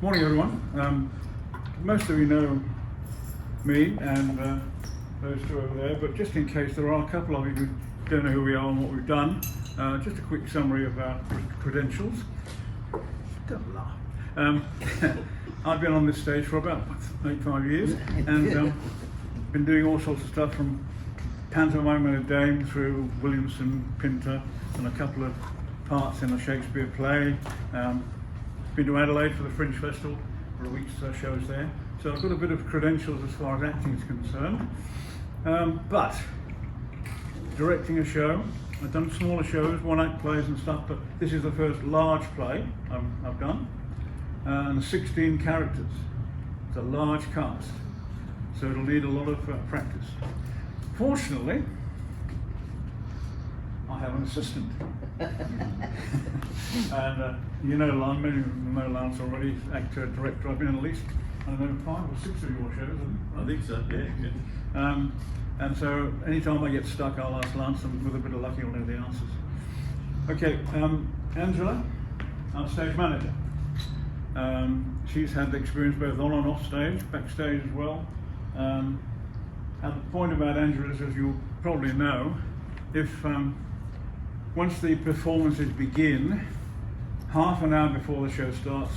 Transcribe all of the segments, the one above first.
Morning, everyone. Most of you know me and those two over there, but just in case there are a couple of you who don't know who we are and what we've done, just a quick summary of our credentials. Don't laugh. I've been on this stage for about 5 years and been doing all sorts of stuff from pantomime and a dame through Williamson, Pinter, and a couple of parts in a Shakespeare play. Been to Adelaide for the Fringe Festival for a week's shows there. So I've got a bit of credentials as far as acting is concerned. But directing a show, I've done smaller shows, one-act plays and stuff, but this is the first large play I've done. And 16 characters. It's a large cast. So it'll need a lot of practice. Fortunately, I have an assistant. And you know Lance, many of you know Lance already, actor, director. I've been in at least, I don't know, 5 or 6 of your shows. I think so, yeah. And so anytime I get stuck, I'll ask Lance, and with a bit of luck, he'll know the answers. Okay, Angela, our stage manager. She's had the experience both on and off stage, backstage as well. And the point about Angela is, as you probably know, if once the performances begin, half an hour before the show starts,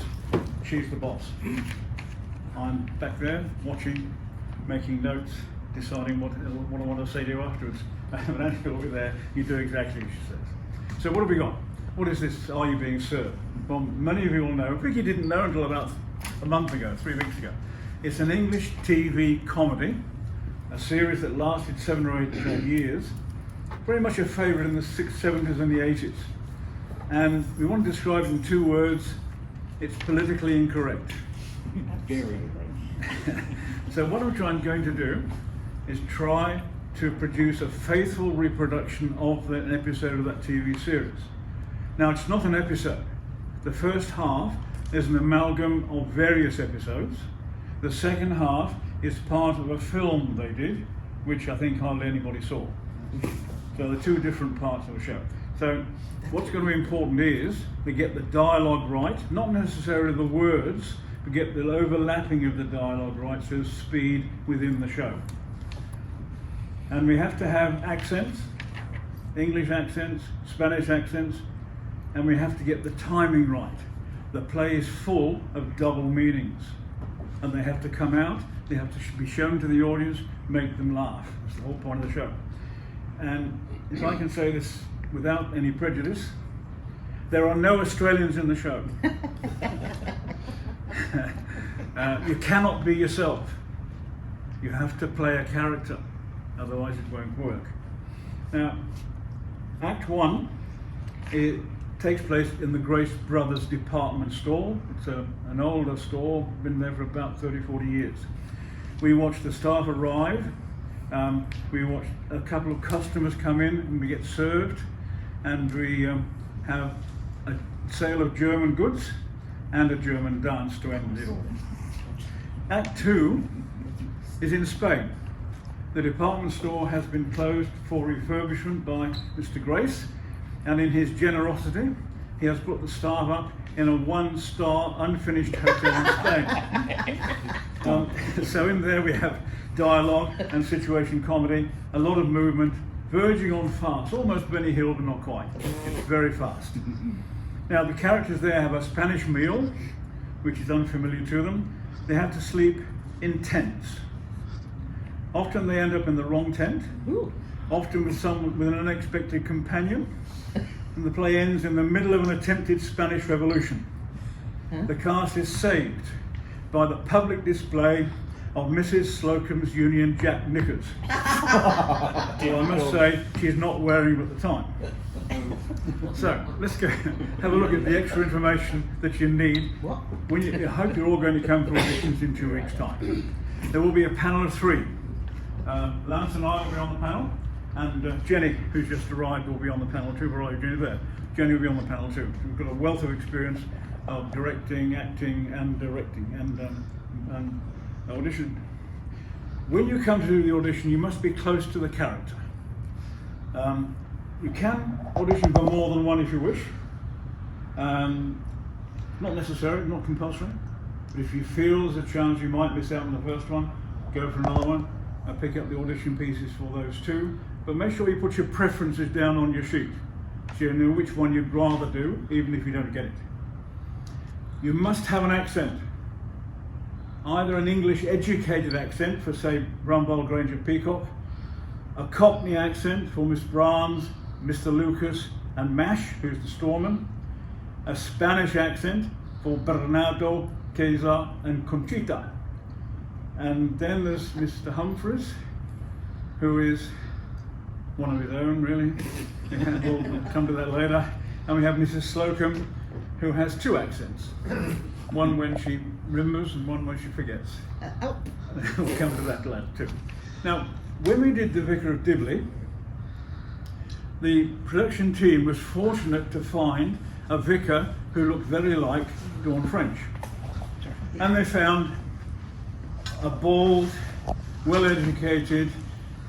she's the boss. I'm back there watching, making notes, deciding what I want to say to you afterwards. And Angela will be there, you do exactly as she says. So what have we got? What is this, Are You Being Served? Well, many of you will know, Vicky didn't know until about a month ago, 3 weeks ago. It's an English TV comedy, a series that lasted 7 or 8 years. Very much a favourite in the 60s, 70s and the 80s. And we want to describe it in 2 words. It's politically incorrect. Very. So what I'm going to do is try to produce a faithful reproduction of an episode of that TV series. Now, it's not an episode. The first half is an amalgam of various episodes. The second half is part of a film they did, which I think hardly anybody saw. So the 2 different parts of the show. So what's going to be important is to get the dialogue right, not necessarily the words, but get the overlapping of the dialogue right, so speed within the show. And we have to have accents, English accents, Spanish accents, and we have to get the timing right. The play is full of double meanings, and they have to come out, they have to be shown to the audience, make them laugh. That's the whole point of the show. And if I can say this without any prejudice, there are no Australians in the show. You cannot be yourself. You have to play a character, otherwise it won't work. Now, Act 1, it takes place in the Grace Brothers department store. It's an older store, been there for about 30, 40 years. We watch the staff arrive. We watch a couple of customers come in and we get served, and we have a sale of German goods and a German dance to end it all. Act 2 is in Spain. The department store has been closed for refurbishment by Mr. Grace, and in his generosity, he has put the staff up in a 1-star unfinished hotel in Spain. So in there we have dialogue and situation comedy, a lot of movement, verging on fast, almost Benny Hill, but not quite. It's very fast. Now the characters there have a Spanish meal, which is unfamiliar to them. They have to sleep in tents. Often they end up in the wrong tent, often with someone with an unexpected companion, and the play ends in the middle of an attempted Spanish Revolution. The cast is saved by the public display of Mrs. Slocum's Union Jack knickers. Well, I must say, she's not wearing them at the time. So, let's go have a look at the extra information that you need. I hope you're all going to come for auditions in 2 weeks' time. There will be a panel of 3. Lance and I will be on the panel, and Jenny, who's just arrived, will be on the panel too. Where are you, Jenny? There. Jenny will be on the panel too. We've got a wealth of experience of directing, acting, and directing, and audition. When you come to do the audition, you must be close to the character. You can audition for more than one if you wish. Not necessary, not compulsory. But if you feel there's a chance you might miss out on the first one, go for another one. Pick up the audition pieces for those two. But make sure you put your preferences down on your sheet, so you know which one you'd rather do, even if you don't get it. You must have an accent. Either an English educated accent for, say, Rumbold, Granger, Peacock, a Cockney accent for Miss Brahms, Mr. Lucas and Mash, who's the storeman, a Spanish accent for Bernardo, Cesar and Conchita. And then there's Mr. Humphreys, who is one of his own, really. We'll come to that later. And we have Mrs. Slocum, who has two accents. One when she remembers and one when she forgets. We'll come to that later too. Now, when we did The Vicar of Dibley, the production team was fortunate to find a vicar who looked very like Dawn French. And they found a bald, well-educated,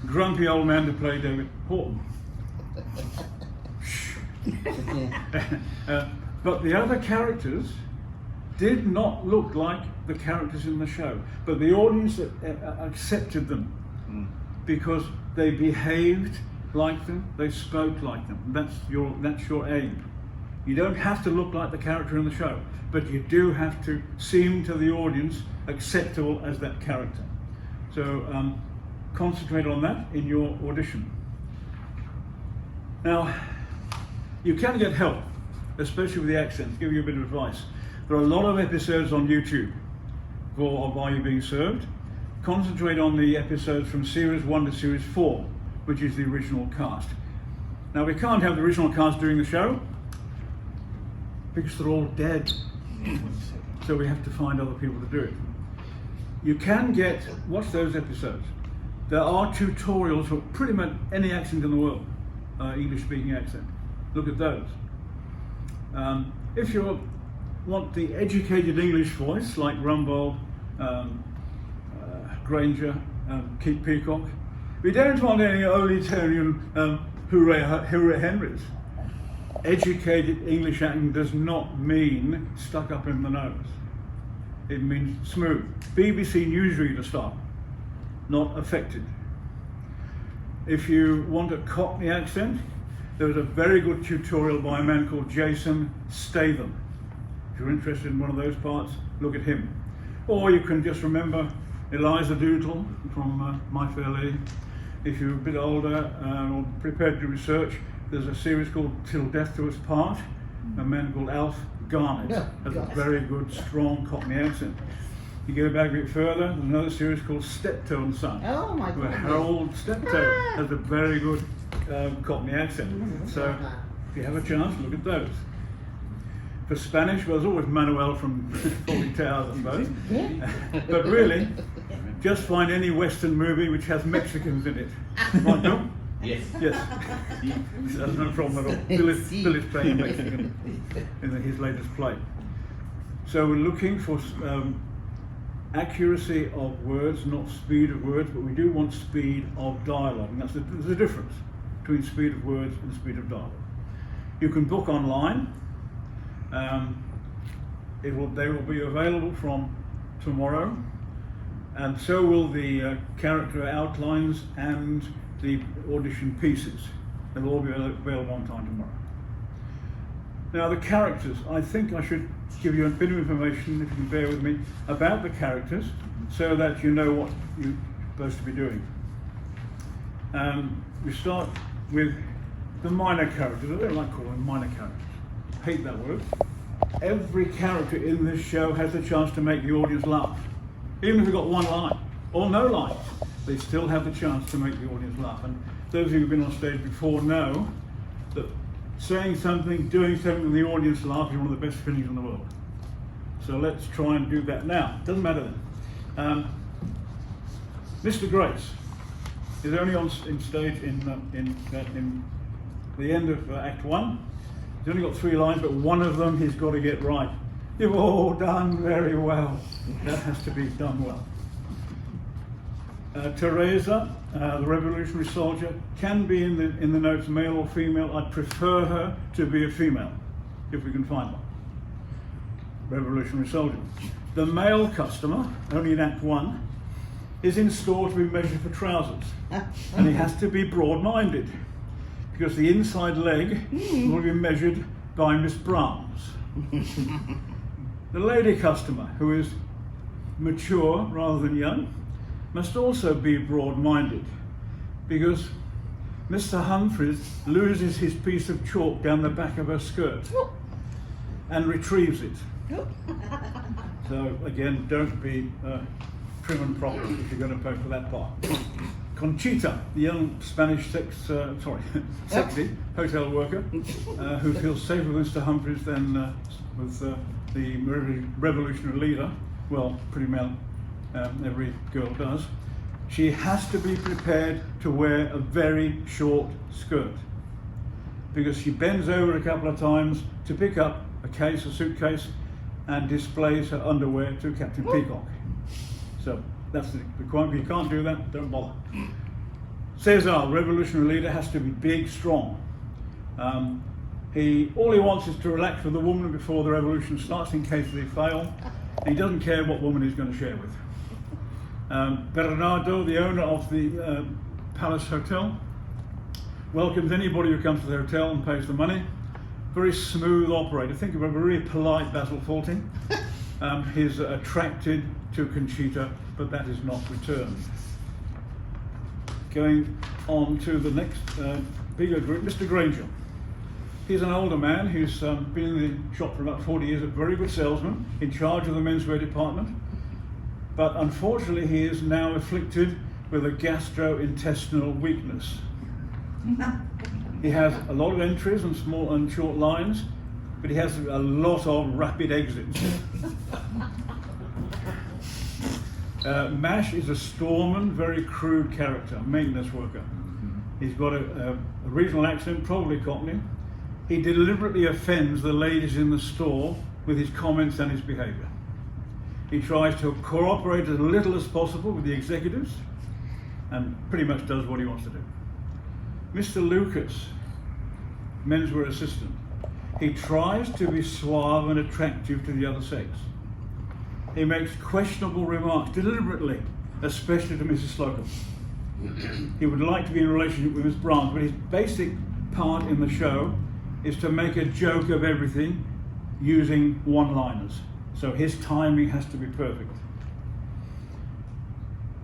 grumpy old man to play David Horton. But the other characters did not look like the characters in the show, but the audience accepted them because they behaved like them, they spoke like them. That's your aim. You don't have to look like the character in the show, but you do have to seem to the audience acceptable as that character. So concentrate on that in your audition. Now, you can get help, especially with the accents. Give you a bit of advice. There are a lot of episodes on YouTube for Why You're Being Served. Concentrate on the episodes from Series 1 to Series 4, which is the original cast. Now, we can't have the original cast doing the show because they're all dead. So we have to find other people to do it. You can watch those episodes. There are tutorials for pretty much any accent in the world, English speaking accent. Look at those. If you want the educated English voice like Rumbold, Granger, Keith Peacock, we don't want any Olitarian hooray Henrys. Educated English acting does not mean stuck up in the nose. It means smooth. BBC newsreader style, not affected. If you want a Cockney accent, there was a very good tutorial by a man called Jason Statham. If you're interested in one of those parts, look at him. Or you can just remember Eliza Doolittle from My Fair Lady. If you're a bit older or prepared to research, there's a series called Till Death Do Us Part. A man called Alf Garnett has a very good, strong Cockney accent. You go back a bit further, there's another series called Steptoe and Son. Oh my where goodness. Harold Steptoe has a very good Cockney accent. So if you have a chance, look at those. For Spanish, well, there's always Manuel from 40 Towers and both. But really, just find any Western movie which has Mexicans in it. Right, Bill? Yes. Yes. That's no problem at all. Bill is playing a Mexican in his latest play. So we're looking for accuracy of words, not speed of words, but we do want speed of dialogue. And there's a difference between speed of words and speed of dialogue. You can book online. They will be available from tomorrow, and so will the character outlines and the audition pieces. They'll all be available on time tomorrow. Now, the characters, I think I should give you a bit of information, if you can bear with me, about the characters so that you know what you're supposed to be doing. We start with the minor characters. I don't like calling them minor characters. I hate that word. Every character in this show has a chance to make the audience laugh. Even if we've got one line or no lines, they still have the chance to make the audience laugh. And those of you who've been on stage before know that saying something, doing something, and the audience laugh is one of the best feelings in the world. So let's try and do that now. Doesn't matter then. Mr. Grace is only in stage in the end of Act 1. He's only got 3 lines, but one of them he's got to get right. You've all done very well. That has to be done well. Teresa, the revolutionary soldier, can be in the notes male or female. I'd prefer her to be a female, if we can find one. revolutionary soldier. The male customer, only in Act 1, is in store to be measured for trousers. And he has to be broad-minded, because the inside leg will be measured by Miss Brahms. The lady customer, who is mature rather than young, must also be broad-minded, because Mr. Humphreys loses his piece of chalk down the back of her skirt and retrieves it. So again, don't be prim and proper if you're going to pay for that part. Conchita, the young Spanish sexy hotel worker who feels safer with Mr. Humphreys than with the revolutionary leader. Well, pretty well every girl does. She has to be prepared to wear a very short skirt, because she bends over a couple of times to pick up a suitcase, and displays her underwear to Captain Peacock. So that's the requirement. If you can't do that, don't bother. Cesar, revolutionary leader, has to be big, strong. All he wants is to relax with the woman before the revolution starts, in case they fail. And he doesn't care what woman he's going to share with. Bernardo, the owner of the Palace Hotel, welcomes anybody who comes to the hotel and pays the money. Very smooth operator. Think of a very polite Basil Fawlty. He's attracted to Conchita, but that is not returned. Going on to the next bigger group, Mr. Granger. He's an older man who's been in the shop for about 40 years, a very good salesman, in charge of the menswear department. But unfortunately, he is now afflicted with a gastrointestinal weakness. He has a lot of entries and small and short lines, but he has a lot of rapid exits. Mash is a storeman, very crude character, maintenance worker. He's got a regional accent, probably Cockney. He deliberately offends the ladies in the store with his comments and his behaviour. He tries to cooperate as little as possible with the executives, and pretty much does what he wants to do. Mr. Lucas, menswear assistant. He tries to be suave and attractive to the other sex. He makes questionable remarks deliberately, especially to Mrs. Slocum. He would like to be in a relationship with Miss Brahms, but his basic part in the show is to make a joke of everything using one-liners. So his timing has to be perfect.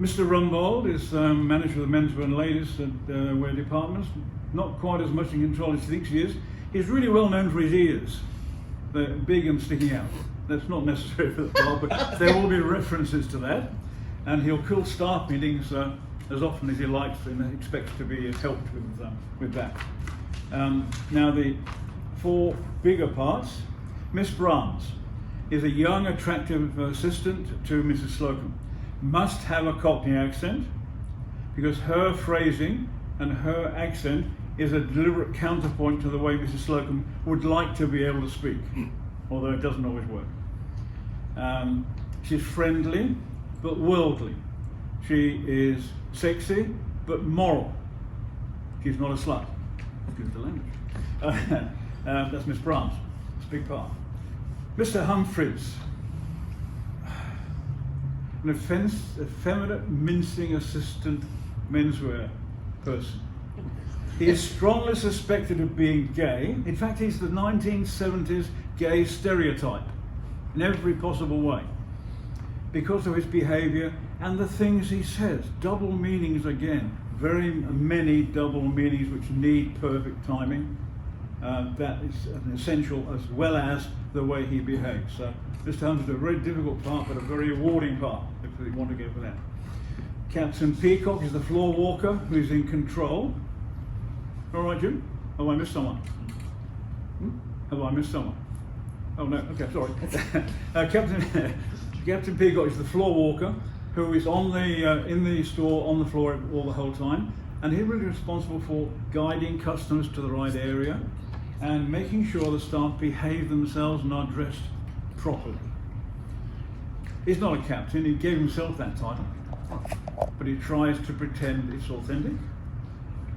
Mr. Rumbold is manager of the menswear and ladies wear departments. Not quite as much in control as he thinks he is. He's really well known for his ears. They're big and sticking out. That's not necessary for the part, but there will be references to that. And he'll call staff meetings as often as he likes and expects to be helped with that. Now the four bigger parts. Miss Brahms is a young, attractive assistant to Mrs. Slocum. Must have a Cockney accent, because her phrasing and her accent is a deliberate counterpoint to the way Mrs. Slocum would like to be able to speak, although it doesn't always work. She's friendly but worldly. She is sexy but moral. She's not a slut. Excuse the language. That's Miss Brahms. It's a big part. Mr. Humphreys, an effeminate, mincing assistant menswear person. He is strongly suspected of being gay. In fact, he's the 1970s gay stereotype in every possible way, because of his behaviour and the things he says. Double meanings again, very many double meanings which need perfect timing. That is an essential, as well as the way he behaves. So Mr. Hunt is a very difficult part, but a very rewarding part, if you want to go for that. Captain Peacock is the floor walker who's in control. All right, Jim? Have I missed someone? Have I missed someone? Oh no, okay, sorry. Captain Peacock is the floor walker who is on the in the store on the floor all the whole time, and he's really responsible for guiding customers to the right area and making sure the staff behave themselves and are dressed properly. He's not a captain, he gave himself that title, but he tries to pretend it's authentic,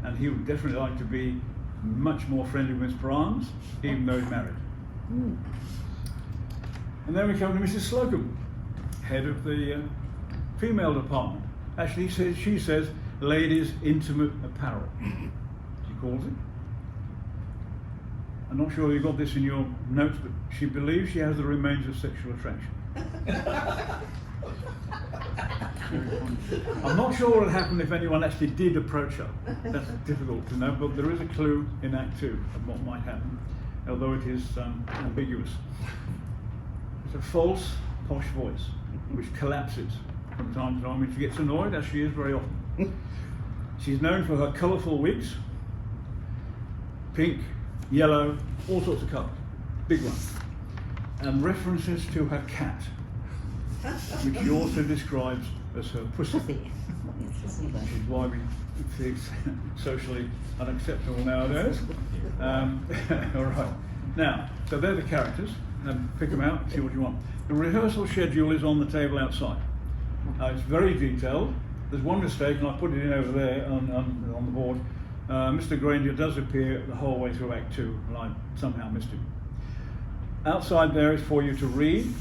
and he would definitely like to be much more friendly with Miss Brahms, even though he's married. And then we come to Mrs. Slocum, head of the female department. Actually, she says ladies' intimate apparel, she calls it. I'm not sure you got this in your notes, but she believes she has the remains of sexual attraction. I'm not sure what would happen if anyone actually did approach her. That's difficult to know, but there is a clue in Act 2 of what might happen, although it is ambiguous. It's a false, posh voice, which collapses from time to time when she gets annoyed, as she is very often. She's known for her colourful wigs, pink, yellow, all sorts of colours, big ones, and references to her cat, which she also describes as her pussy, which is why we think it's socially unacceptable nowadays. All right, now, so they're the characters, and pick them out, see what you want. The rehearsal schedule is on the table outside. It's very detailed. There's one mistake, and I put it in over there on the board. Mr. Granger does appear the whole way through Act 2, and I somehow missed him. Outside there is for you to read.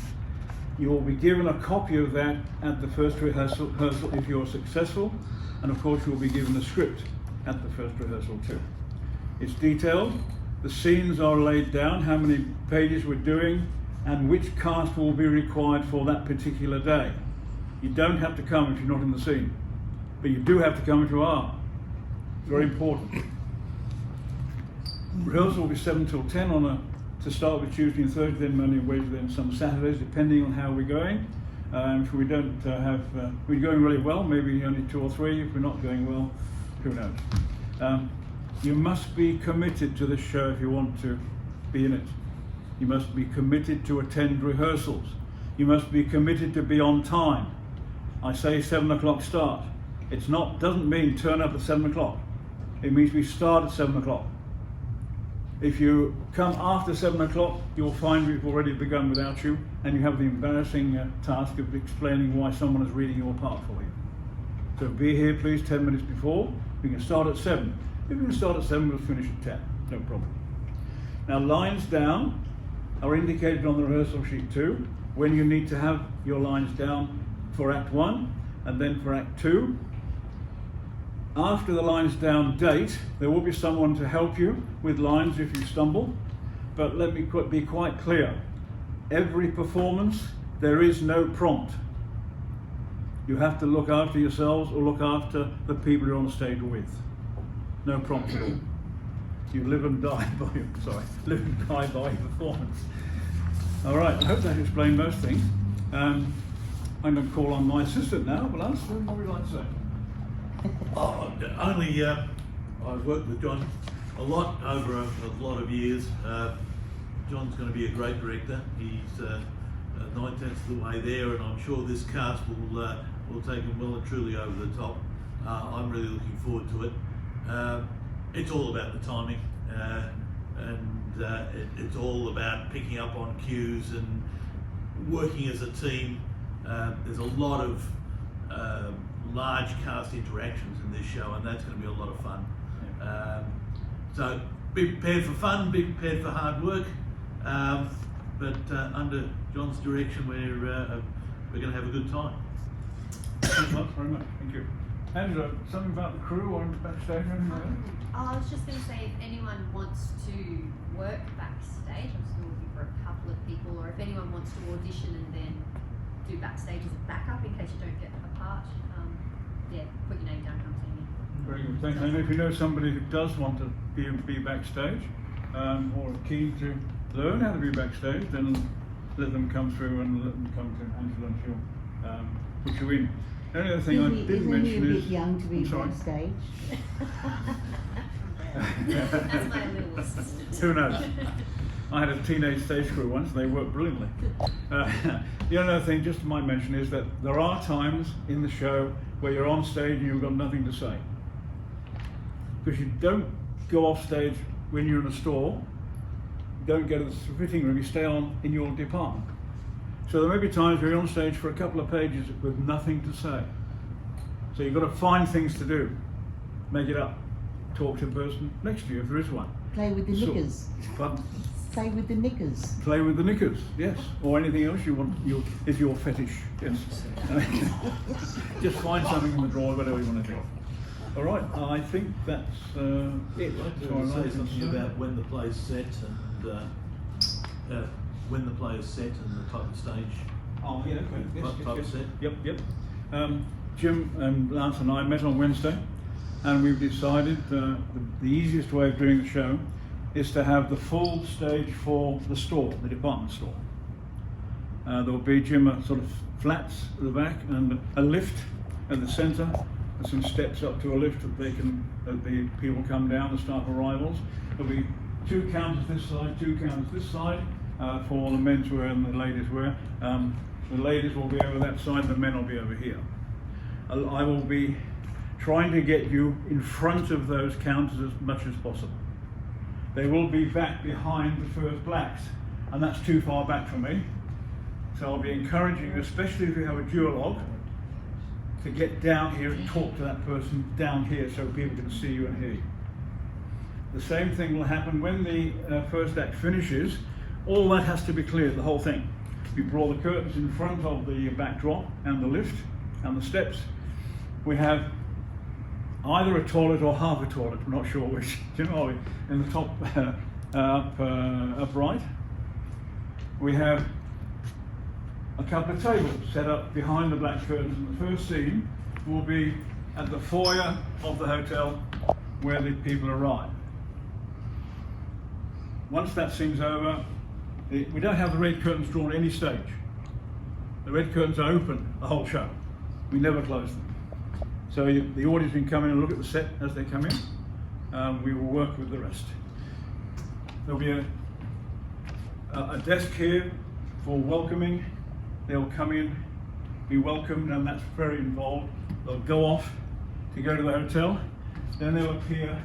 You will be given a copy of that at the first rehearsal if you're successful, and of course you will be given a script at the first rehearsal too. It's detailed, the scenes are laid down, how many pages we're doing, and which cast will be required for that particular day. You don't have to come if you're not in the scene, but you do have to come if you are. Very important. Rehearsal will be 7 till 10 to start with Tuesday and Thursday, then Monday and Wednesday, then some Saturdays, depending on how we're going. If we don't we're going really well, maybe only 2 or 3. If we're not going well, who knows? You must be committed to this show if you want to be in it. You must be committed to attend rehearsals. You must be committed to be on time. I say 7 o'clock start. Doesn't mean turn up at 7 o'clock. It means we start at 7 o'clock. If you come after 7 o'clock, you'll find we've already begun without you, and you have the embarrassing task of explaining why someone is reading your part for you. So be here, please, 10 minutes before. We can start at 7. If we can start at 7, we'll finish at 10. No problem. Now, lines down are indicated on the rehearsal sheet too, when you need to have your lines down for Act 1 and then for Act 2. After the lines down date, there will be someone to help you with lines if you stumble, but let me be quite clear. Every performance, there is no prompt. You have to look after yourselves or look after the people you're on stage with. No prompt at all. You live and die by your performance. All right, I hope that explained most things. I'm going to call on my assistant now, Balance. What would you like to say? I've worked with John a lot over a lot of years. John's going to be a great director. He's 9/10 of the way there, and I'm sure this cast will take him well and truly over the top. I'm really looking forward to it. It's all about the timing, and it's all about picking up on cues and working as a team. There's a lot of large cast interactions in this show, and that's going to be a lot of fun. So be prepared for fun, be prepared for hard work, but under John's direction, we're going to have a good time. Thank you very much. Thank you. Angela, something about the crew or backstage? I was just going to say, if anyone wants to work backstage, I'm still looking for a couple of people, or if anyone wants to audition and then do backstage as a backup in case you don't get a part, put your name down, come see me. Very good, thanks. And if you know somebody who does want to be backstage, or keen to learn how to be backstage, then let them come through and let them come to Angela and she'll put you in. The only other thing I didn't mention is... a bit young to be backstage. That's my little assistant. Who knows? I had a teenage stage crew once, and they worked brilliantly. The only other thing just might mention is that there are times in the show where you're on stage and you've got nothing to say. Because you don't go off stage when you're in a store, you don't go to the fitting room, you stay on in your department. So there may be times where you're on stage for a couple of pages with nothing to say. So you've got to find things to do, make it up, talk to the person next to you if there is one. Play with the knickers. Pardon? play with the knickers. Play with the knickers, yes, or anything else you want. Is your fetish? Yes. Just find something in the drawer, whatever you want to do. All right, I think that's it. I'd like to say something about when the play's set and when the play's set and the type of stage. Oh, yeah, okay. Yes, Type yes, set. yes. Yep. Jim and Lance and I met on Wednesday, and we've decided the easiest way of doing the show is to have the full stage for the store, the department store. There will be, Jim, sort of flats at the back and a lift at the centre, and some steps up to a lift that the people come down, the staff arrivals. There'll be 2 counters this side, 2 counters this side for the men's wear and the ladies' wear. The ladies will be over that side, the men will be over here. I will be trying to get you in front of those counters as much as possible. They will be back behind the first blacks, and that's too far back for me. So I'll be encouraging you, especially if you have a duologue, to get down here and talk to that person down here so people can see you and hear you. The same thing will happen when the first act finishes. All that has to be cleared, the whole thing. We draw the curtains in front of the backdrop and the lift and the steps. We have either a toilet or half a toilet, we're not sure which, Jim, are we? In the top up right. We have a couple of tables set up behind the black curtains, and the first scene will be at the foyer of the hotel where the people arrive. Once that scene's over, we don't have the red curtains drawn at any stage. The red curtains are open the whole show. We never close them. So the audience can come in and look at the set as they come in. We will work with the rest. There'll be a desk here for welcoming. They'll come in, be welcomed, and that's very involved. They'll go off to go to the hotel. Then they'll appear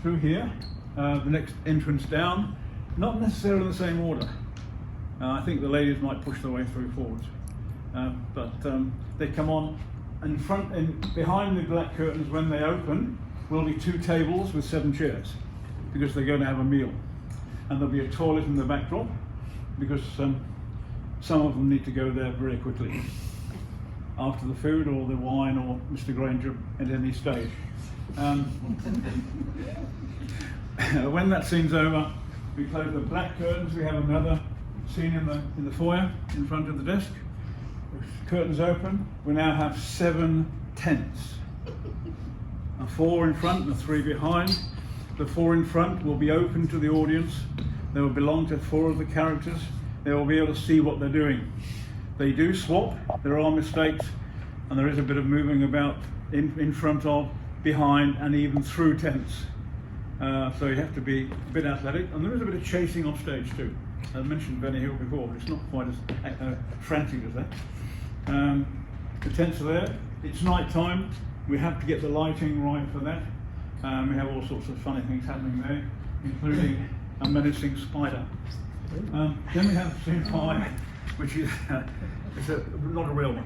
through here, the next entrance down, not necessarily in the same order. I think the ladies might push their way through forwards. But they come on in front and behind the black curtains when they open will be 2 tables with 7 chairs because they're going to have a meal. And there'll be a toilet in the backdrop because some of them need to go there very quickly after the food or the wine or Mr. Granger at any stage. When that scene's over, we close the black curtains. We have another scene in the foyer in front of the desk. The curtains open. We now have 7 tents. 4 in front and 3 behind. The 4 in front will be open to the audience. They will belong to 4 of the characters. They will be able to see what they're doing. They do swap. There are mistakes, and there is a bit of moving about in front of, behind, and even through tents. So you have to be a bit athletic, and there is a bit of chasing off stage too. I mentioned Benny Hill before, but it's not quite as frantic as that. The tents are there. It's night time. We have to get the lighting right for that. We have all sorts of funny things happening there, including a menacing spider. Then we have scene 5, which is not a real one.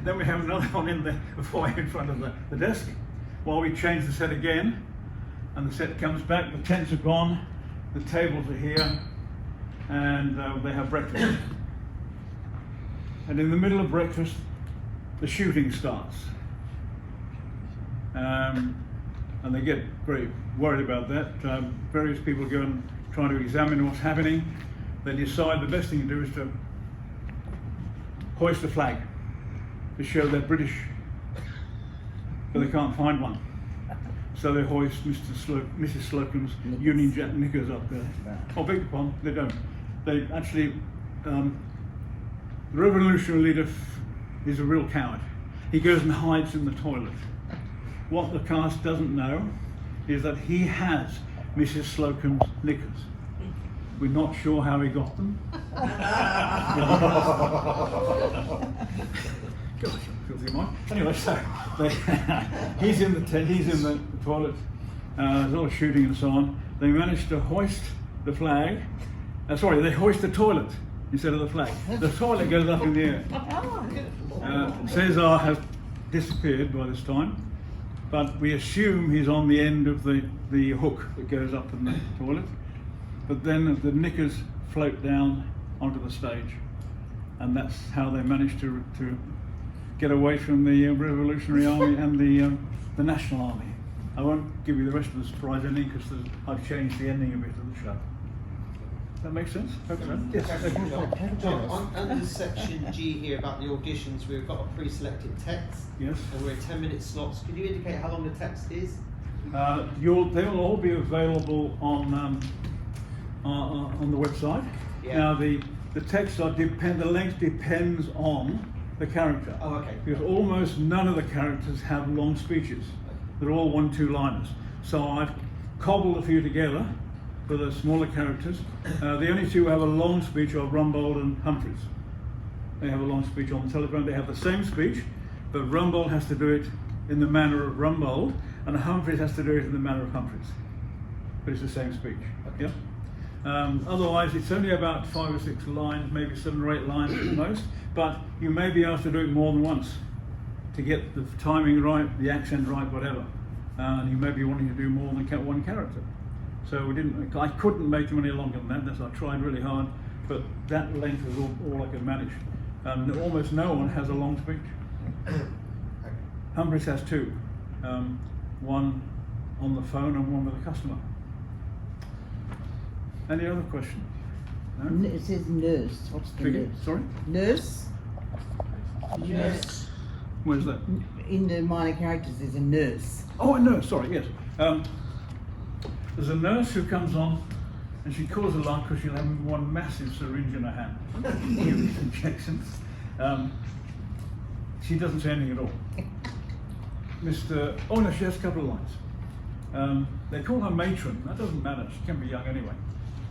Then we have another one in the foyer in front of the desk, while we change the set again, and the set comes back. The tents are gone, the tables are here, and they have breakfast. And in the middle of breakfast, the shooting starts. And they get very worried about that. Various people go and try to examine what's happening. They decide the best thing to do is to hoist a flag to show they're British, but they can't find one. So they hoist Mrs. Slocum's Union Jack knickers up there. Oh, beg your pardon, they don't. They actually, the revolutionary leader is a real coward. He goes and hides in the toilet. What the cast doesn't know is that he has Mrs. Slocum's knickers. We're not sure how he got them. Gosh, filthy mind. Anyway, so he's in the tent, he's in the toilet. There's a lot of shooting and so on. They managed to hoist the flag. They hoist the toilet instead of the flag. The toilet goes up in the air. Cesar has disappeared by this time, but we assume he's on the end of the hook that goes up in the toilet. but then the knickers float down onto the stage, and that's how they managed to get away from the Revolutionary Army and the National Army. I won't give you the rest of the surprise ending because I've changed the ending a bit of the show. Does that make sense? Hope so. Yes. John, under section G here about the auditions, we've got a pre-selected text. Yes. And we're in 10-minute slots. Could you indicate how long the text is? They'll all be available on the website. Yeah. Now the text the length depends on the character. Oh, okay. Because almost none of the characters have long speeches. They're all 1-2 liners. So I've cobbled a few together for the smaller characters. The only two who have a long speech are Rumbold and Humphreys. They have a long speech on the telephone. They have the same speech, but Rumbold has to do it in the manner of Rumbold, and Humphreys has to do it in the manner of Humphreys. But it's the same speech. Okay. Yeah? Otherwise, it's only about 5 or 6 lines, maybe 7 or 8 lines at the most, but you may be asked to do it more than once to get the timing right, the accent right, whatever. And you may be wanting to do more than one character. So I couldn't make them any longer than that. I tried really hard, but that length was all I could manage. Almost no one has a long speech. Humphreys has 2, one on the phone and one with a customer. Any other questions? No? It says nurse. What's the Figure? nurse? Sorry? Nurse? Yes. Where's that? In the minor characters, there's a nurse. Oh, a nurse, sorry, yes. There's a nurse who comes on and she calls alarm because she'll have one massive syringe in her hand. Injections. She doesn't say anything at all. Oh no, she has a couple of lines. They call her matron. That doesn't matter, she can be young anyway.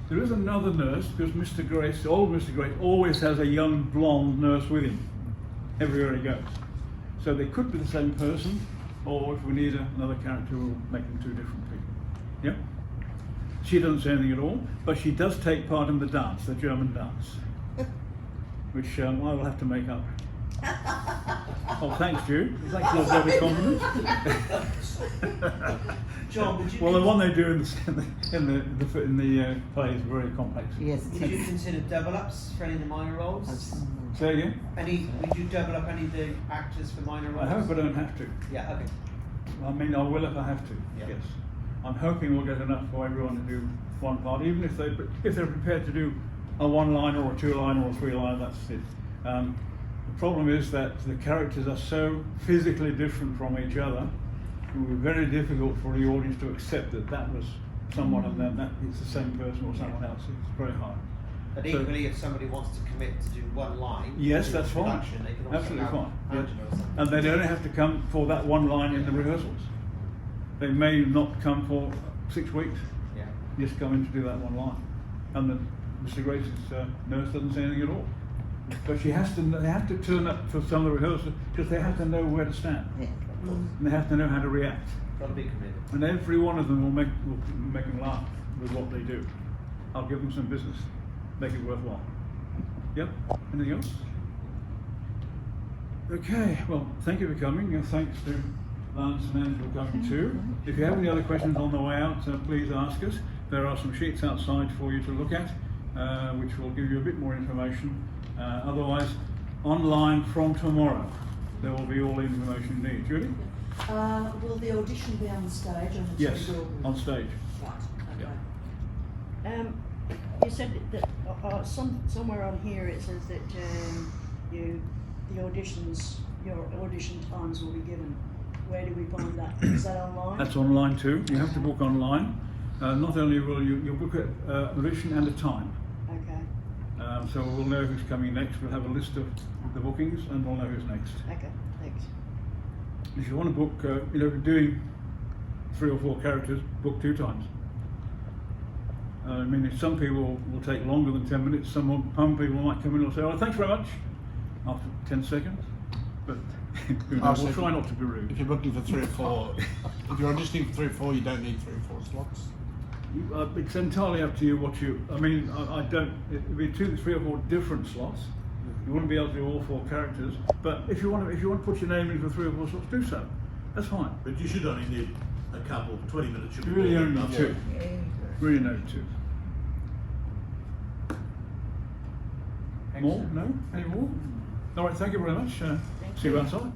There is another nurse because Mr. Grace, old Mr. Grace, always has a young blonde nurse with him everywhere he goes. So they could be the same person, or if we need another character, we'll make them 2 different people. Yeah? She doesn't say anything at all, but she does take part in the dance, the German dance, which I will have to make up. Oh, thanks, Jude. Thanks for the compliment. John, would you Well, the one they do in the play is very complex. Yes. would you consider double ups for any of the minor roles? Say again? Would you double up any of the actors for minor roles? I hope I don't have to. Yeah, okay. I mean, I will if I have to. Yeah. Yes. I'm hoping we'll get enough for everyone to do one part, even if they're prepared to do a 1-liner or a 2-liner or a 3-liner. That's it. The problem is that the characters are so physically different from each other. It will be very difficult for the audience to accept that was someone and then that it's the same person or someone else. It's very hard. But So- equally, if somebody wants to commit to do 1 line, Yes, in that's fine. production, they can also Absolutely have fine. Yeah. Angela or something. And they only have to come for that 1 line in the rehearsals. They may not come for 6 weeks. Yeah. Just come in to do that 1 line. And then Mr. Grace's nurse doesn't say anything at all. But they have to turn up for some of the rehearsals because they have to know where to stand. Yeah. And they have to know how to react. Got to be committed. And every one of them will make them laugh with what they do. I'll give them some business, make it worthwhile. Yep. Anything else? Okay. Well, thank you for coming, and thanks to Lance and Andrew for coming too. If you have any other questions on the way out, please ask us. There are some sheets outside for you to look at, which will give you a bit more information. Otherwise, online from tomorrow, there will be all the information you need. Judy? Will the audition be on stage? Or Yes, on stage. Right, okay. Yeah. You said that somewhere on here it says that your audition times will be given. Where do we find that? Is that online? That's online too. You have to book online. Not only will you'll book an audition and a time. Okay. So we'll know who's coming next. We'll have a list of the bookings and we'll know who's next. Okay. Thanks. If you want to book, doing 3 or 4 characters, book 2 times. I mean, some people will take longer than 10 minutes. Some people might come in and say, "Oh, thanks very much," after 10 seconds. But we'll try not to be rude. If you're booking for 3 or 4, if you're auditioning for 3 or 4, you don't need 3 or 4 slots. It's entirely up to you what you. I mean, I don't. It'd be 2, 3 or 4 different slots. You wouldn't be able to do all 4 characters. But if you want to put your name in for 3 or 4 slots, do so. That's fine. But you should only need a couple. 20 minutes should be You really more only than need enough. 2. Really no 2. More? No? Any more? All right, thank you very much. See you outside.